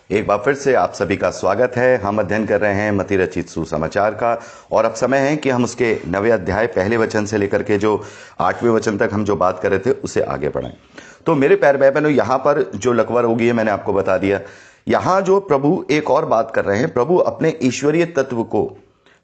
एक बार फिर से आप सभी का स्वागत है। हम अध्ययन कर रहे हैं मत्ती रचित सुसमाचार का और अब समय है कि हम उसके 9वें अध्याय पहले वचन से लेकर के जो 8वें वचन तक हम जो बात कर रहे थे उसे आगे बढ़ाएं। तो मेरे प्यारे भाई बहनों, यहाँ पर जो लकवर होगी है मैंने आपको बता दिया। यहाँ जो प्रभु एक और बात कर रहे हैं, प्रभु अपने ईश्वरीय तत्व को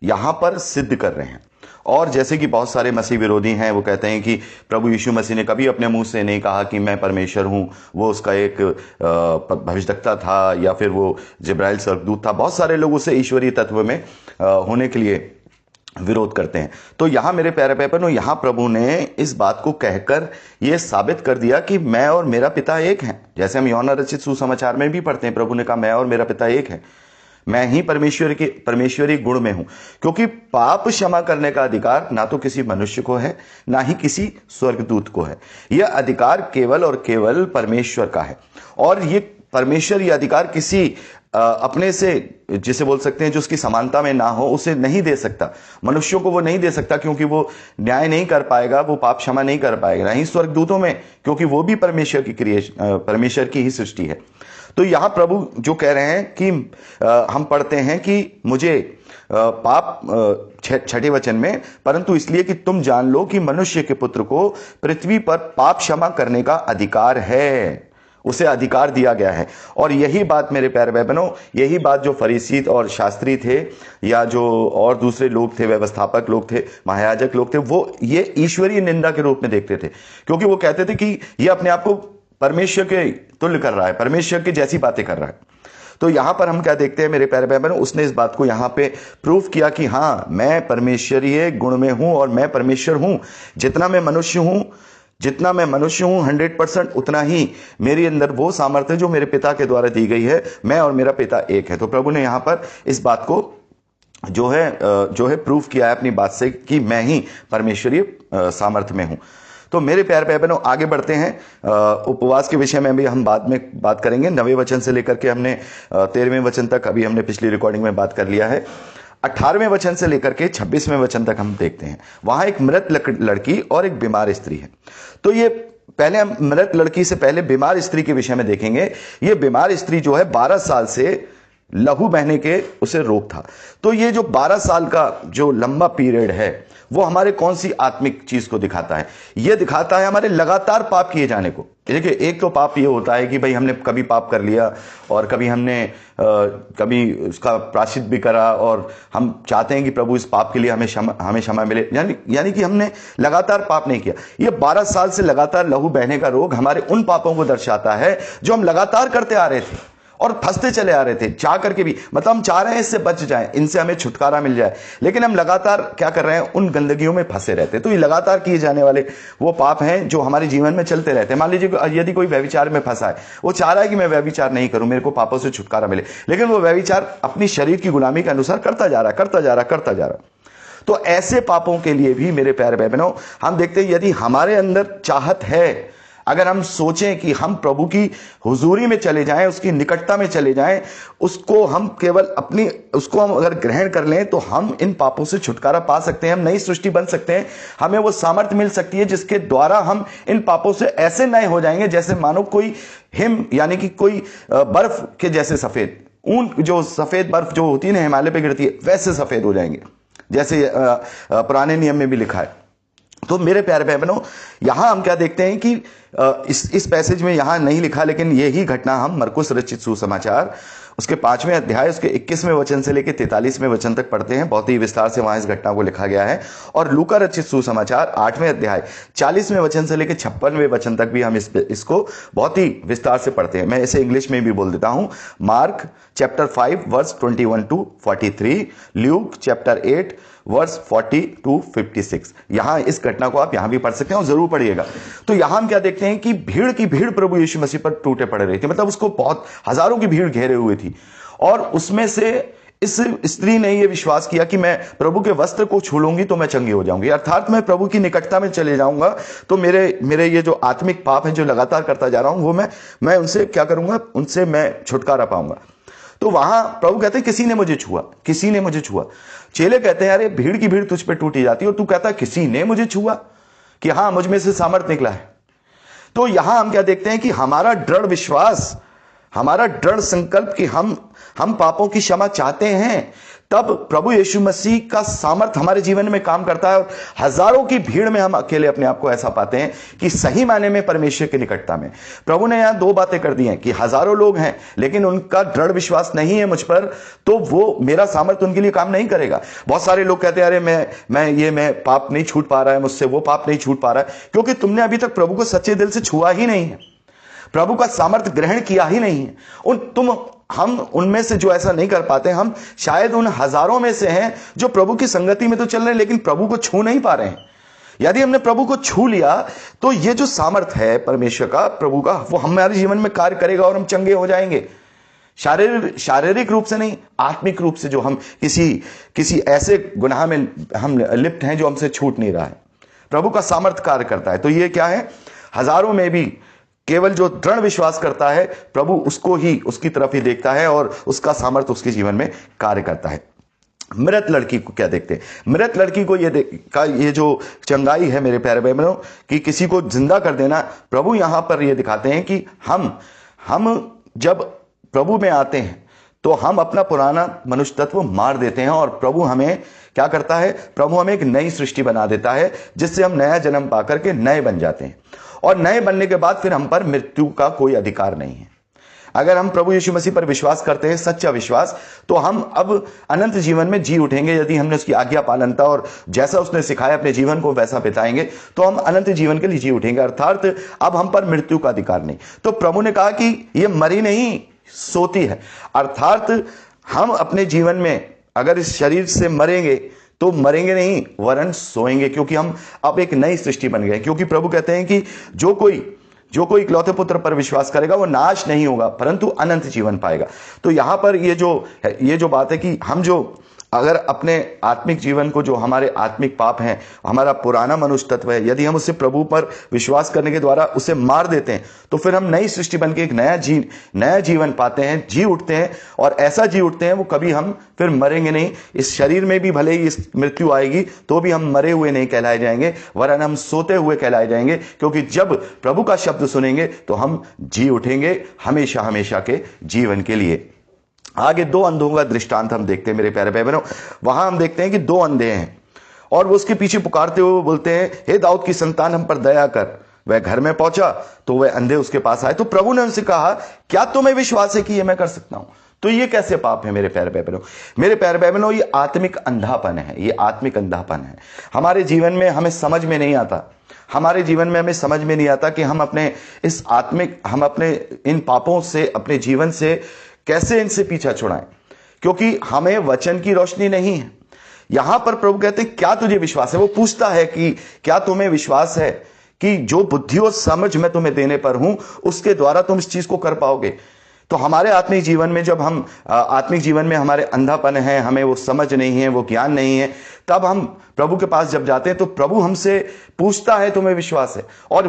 यहाँ पर सिद्ध कर रहे हैं। और जैसे कि बहुत सारे मसीह विरोधी हैं, वो कहते हैं कि प्रभु यीशु मसीह ने कभी अपने मुंह से नहीं कहा कि मैं परमेश्वर हूं, वो उसका एक भविष्यवक्ता था या फिर वो जिब्राइल स्वर्गदूत था। बहुत सारे लोग उसे ईश्वरीय तत्व में होने के लिए विरोध करते हैं। तो यहां मेरे प्यारे बहनों, यहां प्रभु ने इस बात को कहकर यह साबित कर दिया कि मैं और मेरा पिता एक हैं। जैसे हम यूहन्ना रचित सुसमाचार में भी पढ़ते हैं, प्रभु ने कहा मैं और मेरा पिता एक है, मैं ही परमेश्वरी गुण में हूं। क्योंकि पाप क्षमा करने का अधिकार ना तो किसी मनुष्य को है, ना ही किसी स्वर्गदूत को है। यह अधिकार केवल और केवल परमेश्वर का है। और ये परमेश्वर यह अधिकार किसी अपने से, जिसे बोल सकते हैं जो उसकी समानता में ना हो, उसे नहीं दे सकता। मनुष्यों को वो नहीं दे सकता, क्योंकि वो न्याय नहीं कर पाएगा, वो पाप क्षमा नहीं कर पाएगा। ना ही स्वर्गदूतों में, क्योंकि वो भी परमेश्वर की ही सृष्टि है। तो यहां प्रभु जो कह रहे हैं कि हम पढ़ते हैं कि मुझे पाप, छठे वचन में, परंतु इसलिए कि तुम जान लो कि मनुष्य के पुत्र को पृथ्वी पर पाप क्षमा करने का अधिकार है, उसे अधिकार दिया गया है। और यही बात मेरे प्यारे भाई बहनों, यही बात जो फरीसी और शास्त्री थे या जो और दूसरे लोग थे, व्यवस्थापक लोग थे, महायाजक लोग थे, वो ये ईश्वरीय निंदा के रूप में देखते थे। क्योंकि वो कहते थे कि ये अपने आप को परमेश्वर के तुल्य कर रहा है, परमेश्वर की जैसी बातें कर रहा है। तो यहां पर हम क्या देखते हैं मेरे प्यारे भाई बहनों, उसने इस बात को यहां पे प्रूफ किया कि हां, मैं परमेश्वरीय गुण में हूं और मैं परमेश्वर हूं। जितना मैं मनुष्य हूं 100%, उतना ही मेरे अंदर वो सामर्थ्य जो मेरे पिता के द्वारा दी गई है। मैं और मेरा पिता एक है। तो प्रभु ने यहां पर इस बात को जो है प्रूफ किया है अपनी बात से कि मैं ही परमेश्वरीय सामर्थ्य में हूं। तो मेरे प्यारे भाई बहनों, आगे बढ़ते हैं। उपवास के विषय में भी हम बाद में बात करेंगे। 9वें वचन से लेकर के हमने 13वें वचन तक अभी हमने पिछली रिकॉर्डिंग में बात कर लिया है। 18वें वचन से लेकर के 26वें वचन तक हम देखते हैं। वहां एक मृत लड़की और एक बीमार स्त्री है। तो ये पहले हम मृत लड़की से पहले बीमार स्त्री के विषय में देखेंगे। ये बीमार स्त्री जो है 12 साल से लहू बहने के उसे रोग था। तो ये जो 12 साल का जो लंबा पीरियड है, वो हमारे कौन सी आत्मिक चीज को दिखाता है? यह दिखाता है हमारे लगातार पाप किए जाने को। देखिए, एक तो पाप ये होता है कि भाई हमने कभी पाप कर लिया और कभी हमने कभी उसका प्रायश्चित भी करा और हम चाहते हैं कि प्रभु इस पाप के लिए हमें क्षमा मिले, यानी कि हमने लगातार पाप नहीं किया। ये 12 साल से लगातार लहू बहने का रोग हमारे उन पापों को दर्शाता है जो हम लगातार करते आ रहे थे और फंसते चले आ रहे थे, चाह करके भी। मतलब हम चाह रहे हैं इससे बच जाएं, इनसे हमें छुटकारा मिल जाए, लेकिन हम लगातार क्या कर रहे हैं? उन गंदगियों में फंसे रहते हैं। तो ये लगातार किए जाने वाले वो पाप हैं जो हमारे जीवन में चलते रहते हैं। मान लीजिए यदि कोई व्यभिचार में फंसा है, वो चाह रहा है कि मैं व्यभिचार नहीं करूं, मेरे को पापों से छुटकारा मिले, लेकिन वो व्यभिचार अपनी शरीर की गुलामी के अनुसार करता जा रहा। तो ऐसे पापों के लिए भी मेरे प्यारे भाई बहनों, हम देखते हैं यदि हमारे अंदर चाहत है, अगर हम सोचें कि हम प्रभु की हुजूरी में चले जाएं, उसकी निकटता में चले जाएं, उसको हम अगर ग्रहण कर लें, तो हम इन पापों से छुटकारा पा सकते हैं। हम नई सृष्टि बन सकते हैं। हमें वो सामर्थ्य मिल सकती है जिसके द्वारा हम इन पापों से ऐसे नए हो जाएंगे जैसे मानो कोई यानी कि कोई बर्फ के जैसे सफेद ऊन, जो सफेद बर्फ जो होती है ना हिमालय पे गिरती है, वैसे सफेद हो जाएंगे, जैसे पुराने नियम में भी लिखा है। तो मेरे प्यारे भाई बहनों, यहां हम क्या देखते हैं कि इस पैसेज में यहां नहीं लिखा, लेकिन यही घटना हम मरकुस रचित सुसमाचार उसके 5वें अध्याय उसके 21वें वचन से लेकर 43वें वचन तक पढ़ते हैं। बहुत ही विस्तार से वहां इस घटना को लिखा गया है। और लूका रचित सुसमाचार 8वें अध्याय 40वें वचन से लेकर 56वें वचन तक भी हम इसको बहुत ही विस्तार से पढ़ते हैं। मैं इसे इंग्लिश में भी बोल देता हूं। Mark chapter 5 verse 21 to 43, Luke chapter 8 verse 40 to 56। यहां इस घटना को आप यहां भी पढ़ सकते हैं और जरूर पढ़िएगा। तो यहां हम क्या देखते हैं कि भीड़ की भीड़ प्रभु यीशु मसीह पर टूटे पड़ रही थी। मतलब उसको बहुत हजारों की भीड़ घेरे हुए थी, और उसमें से इस स्त्री ने यह विश्वास किया कि मैं प्रभु के वस्त्र को छू लूंगी तो मैं चंगी हो जाऊंगी, अर्थात मैं प्रभु की निकटता में चले जाऊंगा तो मेरे ये जो आत्मिक पाप है जो लगातार करता जा रहा हूं, वो मैं उनसे क्या करूंगा? उनसे मैं छुटकारा पाऊंगा। तो वहां प्रभु कहते हैं किसी ने मुझे छुआ। चेले कहते हैं अरे भीड़ की भीड़ तुझ पे टूटी जाती है और तू कहता किसी ने मुझे छुआ, कि हां मुझ में से सामर्थ निकला है। तो यहां हम क्या देखते हैं कि हमारा दृढ़ विश्वास हमारा दृढ़ संकल्प कि हम पापों की क्षमा चाहते हैं, तब प्रभु यीशु मसीह का सामर्थ्य हमारे जीवन में काम करता है और हजारों की भीड़ में हम अकेले अपने आप को ऐसा पाते हैं कि सही मायने में परमेश्वर की निकटता में। प्रभु ने यहां दो बातें कर दी हैं कि हजारों लोग हैं लेकिन उनका दृढ़ विश्वास नहीं है मुझ पर, तो वो मेरा सामर्थ्य उनके लिए काम नहीं करेगा। बहुत सारे लोग कहते हैं अरे मैं पाप नहीं छूट पा रहा है मुझसे, वो पाप नहीं छूट पा रहा है, क्योंकि तुमने अभी तक प्रभु को सच्चे दिल से छुआ ही नहीं है, प्रभु का सामर्थ्य ग्रहण किया ही नहीं है। हम उनमें से जो ऐसा नहीं कर पाते, हम शायद उन हजारों में से हैं जो प्रभु की संगति में तो चल रहे हैं लेकिन प्रभु को छू नहीं पा रहे हैं। यदि हमने प्रभु को छू लिया तो ये जो सामर्थ्य है परमेश्वर का, प्रभु का, वो हमारे जीवन में कार्य करेगा और हम चंगे हो जाएंगे। शारीरिक रूप से नहीं, आत्मिक रूप से जो हम किसी ऐसे गुनाह में हम लिप्त हैं जो हमसे छूट नहीं रहा है, प्रभु का सामर्थ्य कार्य करता है। तो ये क्या है, हजारों में भी केवल जो दृढ़ विश्वास करता है प्रभु उसको ही, उसकी तरफ ही देखता है और उसका सामर्थ्य उसके जीवन में कार्य करता है। मृत लड़की को क्या देखते हैं, मृत लड़की को ये जो चंगाई है मेरे प्यारे भाई बहनों कि किसी को जिंदा कर देना, प्रभु यहां पर ये दिखाते हैं कि हम जब प्रभु में आते हैं तो हम अपना पुराना मनुष्य तत्व मार देते हैं और प्रभु हमें क्या करता है, प्रभु हमें एक नई सृष्टि बना देता है जिससे हम नया जन्म पाकर के नए बन जाते हैं। और नए बनने के बाद फिर हम पर मृत्यु का कोई अधिकार नहीं है। अगर हम प्रभु यीशु मसीह पर विश्वास करते हैं, सच्चा विश्वास, तो हम अब अनंत जीवन में जी उठेंगे। यदि हमने उसकी आज्ञा पालनता और जैसा उसने सिखाया अपने जीवन को वैसा बिताएंगे तो हम अनंत जीवन के लिए जी उठेंगे, अर्थात अब हम पर मृत्यु का अधिकार नहीं। तो प्रभु ने कहा कि ये मरी नहीं सोती है, अर्थात हम अपने जीवन में अगर इस शरीर से मरेंगे तो मरेंगे नहीं वरन सोएंगे, क्योंकि हम अब एक नई सृष्टि बन गए। क्योंकि प्रभु कहते हैं कि जो कोई इकलौते पुत्र पर विश्वास करेगा वो नाश नहीं होगा परंतु अनंत जीवन पाएगा। तो यहां पर ये जो बात है कि हम जो अगर अपने आत्मिक जीवन को, जो हमारे आत्मिक पाप हैं, हमारा पुराना मनुष्य तत्व है, यदि हम उसे प्रभु पर विश्वास करने के द्वारा उसे मार देते हैं तो फिर हम नई सृष्टि बन के एक नया जीवन पाते हैं, जी उठते हैं। और ऐसा जी उठते हैं वो कभी हम फिर मरेंगे नहीं। इस शरीर में भी भले ही इस मृत्यु आएगी तो भी हम मरे हुए नहीं कहलाए जाएंगे वरन हम सोते हुए कहलाए जाएंगे, क्योंकि जब प्रभु का शब्द सुनेंगे तो हम जी उठेंगे हमेशा हमेशा के जीवन के लिए। आगे दो अंधों का दृष्टांत हम देखते हैं मेरे प्यारे भाई बहनों। वहां हम देखते हैं कि दो अंधे हैं और वो उसके पीछे पुकारते हुए बोलते हैं, हे दाऊद की संतान हम पर दया कर। वह घर में पहुंचा तो वह अंधे उसके पास आए, तो प्रभु ने उनसे कहा, क्या तुम्हें विश्वास है कि ये मैं कर सकता हूं? तो ये कैसे पाप है मेरे प्यारे भाई बहनों? मेरे प्यारे भाई बहनों, ये आत्मिक अंधापन है, ये आत्मिक अंधापन है। हमारे जीवन में हमें समझ में नहीं आता, हमारे जीवन में हमें समझ में नहीं आता कि हम अपने इन पापों से, अपने जीवन से कैसे इनसे पीछा छुड़ाएं, क्योंकि हमें वचन की रोशनी नहीं है। यहां पर प्रभु कहते हैं, क्या तुझे विश्वास है? वो पूछता है कि क्या तुम्हें विश्वास है कि जो बुद्धि और समझ मैं तुम्हें देने पर हूं उसके द्वारा तुम इस चीज को कर पाओगे? तो हमारे आत्मिक जीवन में, जब हम आत्मिक जीवन में हमारे अंधापन है, हमें वो समझ नहीं है, वो ज्ञान नहीं है, तब हम प्रभु के पास जब जाते हैं तो प्रभु हमसे पूछता है तुम्हें विश्वास है? और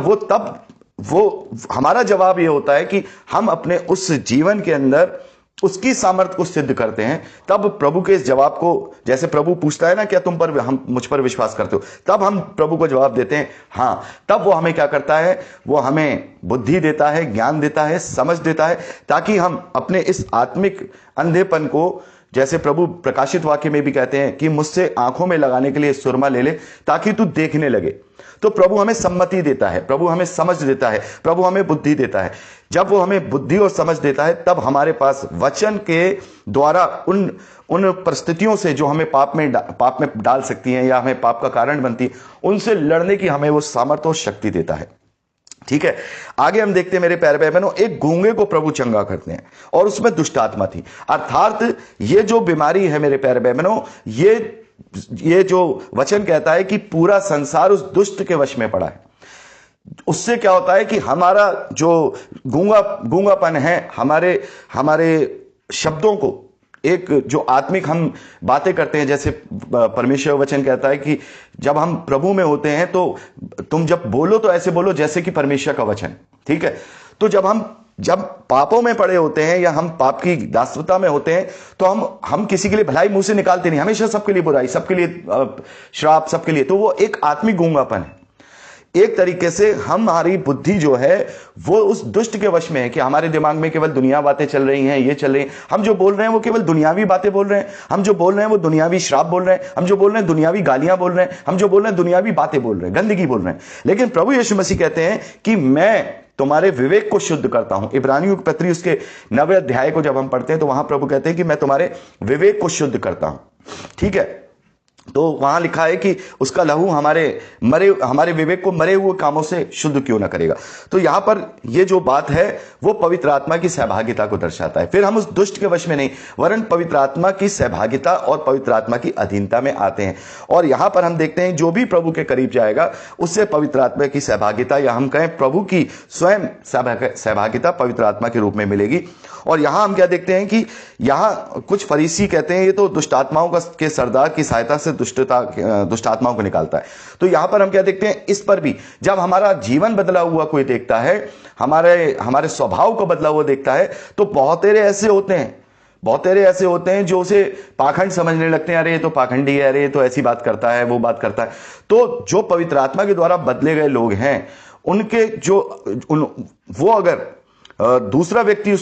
वो हमारा जवाब ये होता है कि हम अपने उस जीवन के अंदर उसकी सामर्थ्य को सिद्ध करते हैं। तब प्रभु के इस जवाब को, जैसे प्रभु पूछता है ना, क्या हम मुझ पर विश्वास करते हो, तब हम प्रभु को जवाब देते हैं हाँ। तब वो हमें क्या करता है, वो हमें बुद्धि देता है, ज्ञान देता है, समझ देता है, ताकि हम अपने इस आत्मिक अंधेपन को, जैसे प्रभु प्रकाशित वाक्य में भी कहते हैं कि मुझसे आंखों में लगाने के लिए सुरमा ले ले ताकि तू देखने लगे। तो प्रभु हमें सम्मति देता है, प्रभु हमें समझ देता है, प्रभु हमें बुद्धि देता है। जब वो हमें बुद्धि और समझ देता है तब हमारे पास वचन के द्वारा उन परिस्थितियों से जो हमें पाप में डाल सकती हैं या हमें पाप का कारण बनती है, उनसे लड़ने की हमें वो सामर्थ्य और शक्ति देता है। ठीक है, आगे हम देखते हैं मेरे प्यारे भाई बहनों, एक गूंगे को प्रभु चंगा करते हैं और उसमें दुष्ट आत्मा थी। अर्थात ये जो बीमारी है मेरे प्यारे भाई बहनों, ये जो वचन कहता है कि पूरा संसार उस दुष्ट के वश में पड़ा है। उससे क्या होता है कि हमारा जो गूंगापन है, हमारे शब्दों को, एक जो आत्मिक हम बातें करते हैं, जैसे परमेश्वर वचन कहता है कि जब हम प्रभु में होते हैं तो तुम जब बोलो तो ऐसे बोलो जैसे कि परमेश्वर का वचन। ठीक है, तो जब पापों में पड़े होते हैं या हम पाप की दासता में होते हैं तो हम किसी के लिए भलाई मुंह से निकालते नहीं, हमेशा सबके लिए बुराई, सबके लिए श्राप, सबके लिए। तो वो एक आत्मिक गूंगापन है। एक तरीके से हमारी बुद्धि जो है वो उस दुष्ट के वश में है कि हमारे दिमाग में केवल दुनिया बातें चल रही हैं, ये चल रही हैं। हम जो बोल रहे हैं वो केवल दुनियावी बातें बोल रहे हैं, हम जो बोल रहे हैं वो दुनियावी श्राप बोल रहे हैं, हम जो बोल रहे हैं दुनियावी गालियां बोल रहे हैं, हम जो बोल रहे हैं दुनियावी बातें बोल रहे हैं, गंदगी बोल रहे हैं। लेकिन प्रभु यीशु मसीह कहते हैं कि मैं तुम्हारे विवेक को शुद्ध करता हूं। इब्रानियों की पत्री उसके 9वें अध्याय को जब हम पढ़ते हैं तो वहां प्रभु कहते हैं कि मैं तुम्हारे विवेक को शुद्ध करता हूं। ठीक है, तो वहां लिखा है कि उसका लहू हमारे विवेक को मरे हुए कामों से शुद्ध क्यों ना करेगा। तो यहां पर यह जो बात है वो पवित्र आत्मा की सहभागिता को दर्शाता है। फिर हम उस दुष्ट के वश में नहीं वरन पवित्र आत्मा की सहभागिता और पवित्र आत्मा की अधीनता में आते हैं। और यहां पर हम देखते हैं जो भी प्रभु के करीब जाएगा उससे पवित्र आत्मा की सहभागिता, या हम कहें प्रभु की स्वयं सहभागिता पवित्र आत्मा के रूप में मिलेगी। और यहां हम क्या देखते हैं कि यहां कुछ फरीसी कहते हैं ये तो दुष्ट आत्माओं के सरदार की सहायता से दुष्ट आत्माओं को निकालता है। तो यहां पर हम क्या देखते हैं, इस पर भी जब हमारा जीवन बदला हुआ कोई देखता है, हमारे स्वभाव को बदला हुआ देखता है, तो बहुत तेरे ऐसे होते हैं जो उसे पाखंड समझने लगते हैं। अरे ये तो पाखंडी है, अरे ये तो ऐसी बात करता है, वो बात करता है। तो जो पवित्र आत्मा के द्वारा बदले गए लोग हैं उनके वो अगर दूसरा व्यक्ति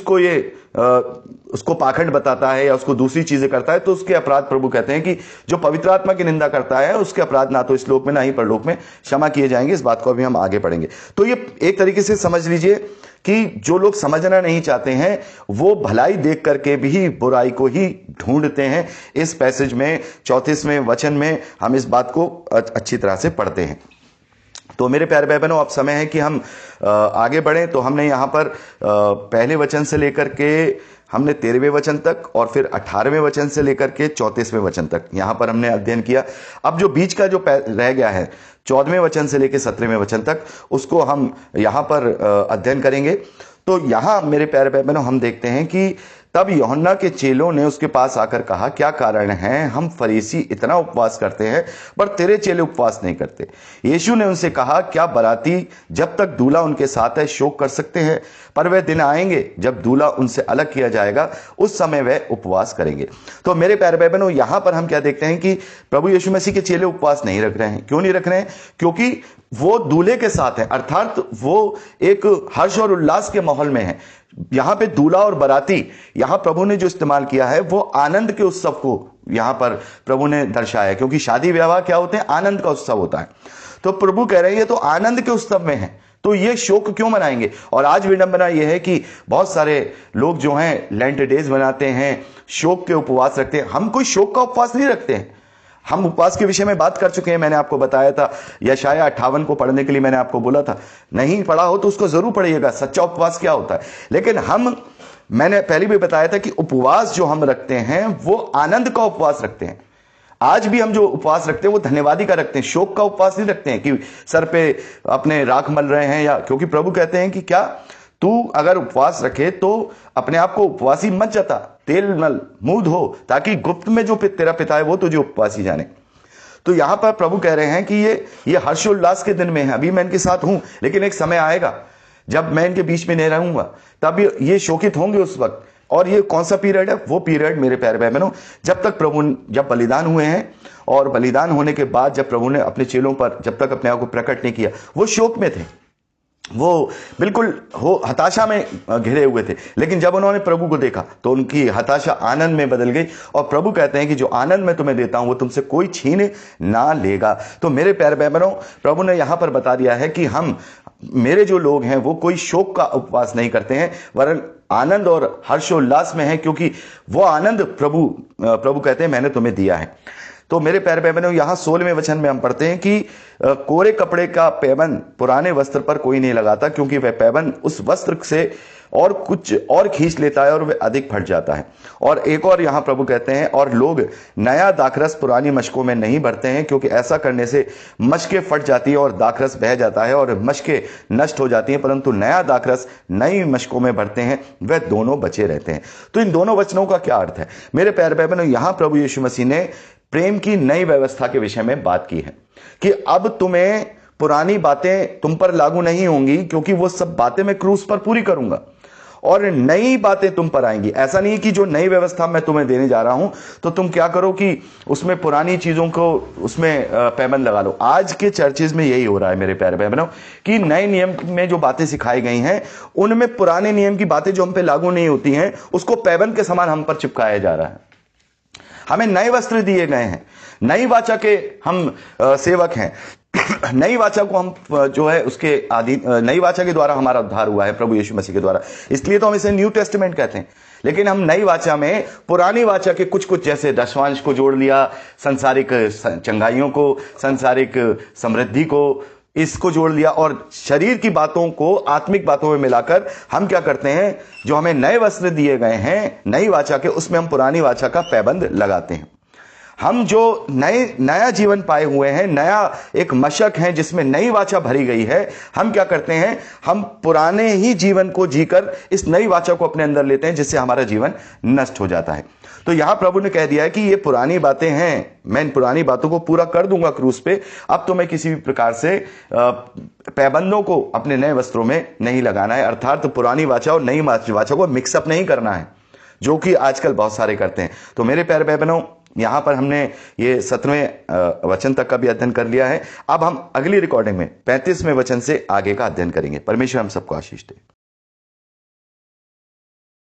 उसको पाखंड बताता है या उसको दूसरी चीजें करता है तो उसके अपराध प्रभु कहते हैं कि जो पवित्र आत्मा की निंदा करता है उसके अपराध ना तो इस लोक में ना ही परलोक में क्षमा किए जाएंगे। इस बात को अभी हम आगे पढ़ेंगे। तो ये एक तरीके से समझ लीजिए कि जो लोग समझना नहीं चाहते हैं वो भलाई देख करके भी बुराई को ही ढूंढते हैं। इस पैसेज में 34वें वचन में हम इस बात को अच्छी तरह से पढ़ते हैं। तो मेरे प्यारे भाई बहनों, अब समय है कि हम आगे बढ़ें। तो हमने यहाँ पर पहले वचन से लेकर के हमने 13वें वचन तक और फिर 18वें वचन से लेकर के 34वें वचन तक यहाँ पर हमने अध्ययन किया। अब जो बीच का जो रह गया है 14वें वचन से लेकर 17वें वचन तक, उसको हम यहाँ पर अध्ययन करेंगे। तो यहाँ मेरे प्यारे भाई बहनों हम देखते हैं कि तब यूहन्ना के चेलों ने उसके पास आकर कहा, क्या कारण है हम फरीसी इतना उपवास करते हैं पर तेरे चेले उपवास नहीं करते? यीशु ने उनसे कहा, क्या बराती जब तक दूल्हा उनके साथ है शोक कर सकते हैं? पर वह दिन आएंगे जब दूल्हा उनसे अलग किया जाएगा, उस समय वह उपवास करेंगे। तो मेरे प्यारे भाई बहनों, यहां पर हम क्या देखते हैं कि प्रभु यीशु मसीह के चेले उपवास नहीं रख रहे हैं। क्यों नहीं रख रहे हैं? क्योंकि वो दूल्हे के साथ है, अर्थात वो एक हर्ष और उल्लास के माहौल में है। यहां पे दूल्हा और बराती, यहां प्रभु ने जो इस्तेमाल किया है वो आनंद के उत्सव को यहां पर प्रभु ने दर्शाया है, क्योंकि शादी विवाह क्या होते हैं? आनंद का उत्सव होता है। तो प्रभु कह रहे हैं ये तो आनंद के उत्सव में है, तो ये शोक क्यों मनाएंगे? और आज विडंबना यह है कि बहुत सारे लोग जो हैं लेंट डेज बनाते हैं, शोक के उपवास रखते हैं। हम कोई शोक का उपवास नहीं रखते हैं। हम उपवास के विषय में बात कर चुके हैं, मैंने आपको बताया था। यशाया 58 को पढ़ने के लिए मैंने आपको बोला था, नहीं पढ़ा हो तो उसको जरूर पढ़िएगा, सच्चा उपवास क्या होता है। लेकिन मैंने पहले भी बताया था कि उपवास जो हम रखते हैं वो आनंद का उपवास रखते हैं। आज भी हम जो उपवास रखते हैं वो धन्यवादी का रखते हैं, शोक का उपवास नहीं रखते हैं कि सर पे अपने राख मल रहे हैं। या क्योंकि प्रभु कहते हैं कि क्या तू अगर उपवास रखे तो अपने आप को उपवासी मत जता, तेल मल मुंह धो, ताकि गुप्त में जो तेरा पिता है वो तुझे उपवासी जाने। तो यहां पर प्रभु कह रहे हैं कि ये हर्षोल्लास के दिन में है। अभी मैं इनके साथ हूं, लेकिन एक समय आएगा जब मैं इनके बीच में नहीं रहूंगा, तब ये शोकित होंगे उस वक्त। और ये कौन सा पीरियड है? वो पीरियड मेरे प्यारे भाई बहनों, जब बलिदान हुए हैं, और बलिदान होने के बाद जब प्रभु ने अपने चेलों पर जब तक अपने आप को प्रकट नहीं किया, वो शोक में थे, वो बिल्कुल हताशा में घिरे हुए थे। लेकिन जब उन्होंने प्रभु को देखा तो उनकी हताशा आनंद में बदल गई। और प्रभु कहते हैं कि जो आनंद मैं तुम्हें देता हूं वो तुमसे कोई छीन ना लेगा। तो मेरे प्यारे भाई बहनों, प्रभु ने यहां पर बता दिया है कि मेरे जो लोग हैं वो कोई शोक का उपवास नहीं करते हैं, वरन आनंद और हर्षोल्लास में है, क्योंकि वो आनंद प्रभु कहते हैं मैंने तुम्हें दिया है। तो मेरे प्यारे भाई बहनों, यहां 16वें वचन में हम पढ़ते हैं कि कोरे कपड़े का पैबंद पुराने वस्त्र पर कोई नहीं लगाता, क्योंकि वह पैबंद उस वस्त्र से और कुछ और खींच लेता है और वह अधिक फट जाता है। और एक और यहां प्रभु कहते हैं, और लोग नया दाखरस पुरानी मशकों में नहीं भरते हैं, क्योंकि ऐसा करने से मशकें फट जाती है और दाखरस बह जाता है और मशकें नष्ट हो जाती हैं, परंतु नया दाखरस नई मशकों में भरते हैं, वह दोनों बचे रहते हैं। तो इन दोनों वचनों का क्या अर्थ है? मेरे प्यारे भाई बहनों, यहां प्रभु यीशु मसीह ने प्रेम की नई व्यवस्था के विषय में बात की है कि अब तुम्हें पुरानी बातें तुम पर लागू नहीं होंगी, क्योंकि वो सब बातें मैं क्रूस पर पूरी करूंगा। और नई बातें तुम पर आएंगी। ऐसा नहीं कि जो नई व्यवस्था मैं तुम्हें देने जा रहा हूं तो तुम क्या करो कि उसमें पुरानी चीजों को उसमें पैबंद लगा लो। आज के चर्चेज में यही हो रहा है मेरे प्यारे भाई बहनों कि नए नियम में जो बातें सिखाई गई हैं उनमें पुराने नियम की बातें जो हम पे लागू नहीं होती हैं उसको पैबंद के समान हम पर चिपकाया जा रहा है। हमें नए वस्त्र दिए गए हैं, नई वाचा के हम सेवक हैं। नई वाचा को हम जो है उसके आदि, नई वाचा के द्वारा हमारा उद्धार हुआ है प्रभु यीशु मसीह के द्वारा, इसलिए तो हम इसे न्यू टेस्टामेंट कहते हैं। लेकिन हम नई वाचा में पुरानी वाचा के कुछ कुछ जैसे दशवांश को जोड़ लिया, संसारिक चंगाइयों को, संसारिक समृद्धि को, इसको जोड़ लिया और शरीर की बातों को आत्मिक बातों में मिलाकर हम क्या करते हैं, जो हमें नए वस्त्र दिए गए हैं नई वाचा के, उसमें हम पुरानी वाचा का पैबंद लगाते हैं। हम जो नया जीवन पाए हुए हैं, नया एक मशक है जिसमें नई वाचा भरी गई है, हम क्या करते हैं, हम पुराने ही जीवन को जीकर इस नई वाचा को अपने अंदर लेते हैं जिससे हमारा जीवन नष्ट हो जाता है। तो यहां प्रभु ने कह दिया है कि ये पुरानी बातें हैं, मैं इन पुरानी बातों को पूरा कर दूंगा क्रूस पे। अब तो मैं किसी भी प्रकार से पैबंदों को अपने नए वस्त्रों में नहीं लगाना है, अर्थात पुरानी वाचा और नई वाचा को मिक्सअप नहीं करना है, जो कि आजकल बहुत सारे करते हैं। तो मेरे प्यारे भाई बहनों, यहां पर हमने ये 17वें वचन तक का भी अध्ययन कर लिया है। अब हम अगली रिकॉर्डिंग में 35वें वचन से आगे का अध्ययन करेंगे। परमेश्वर हम सबको आशीष दे।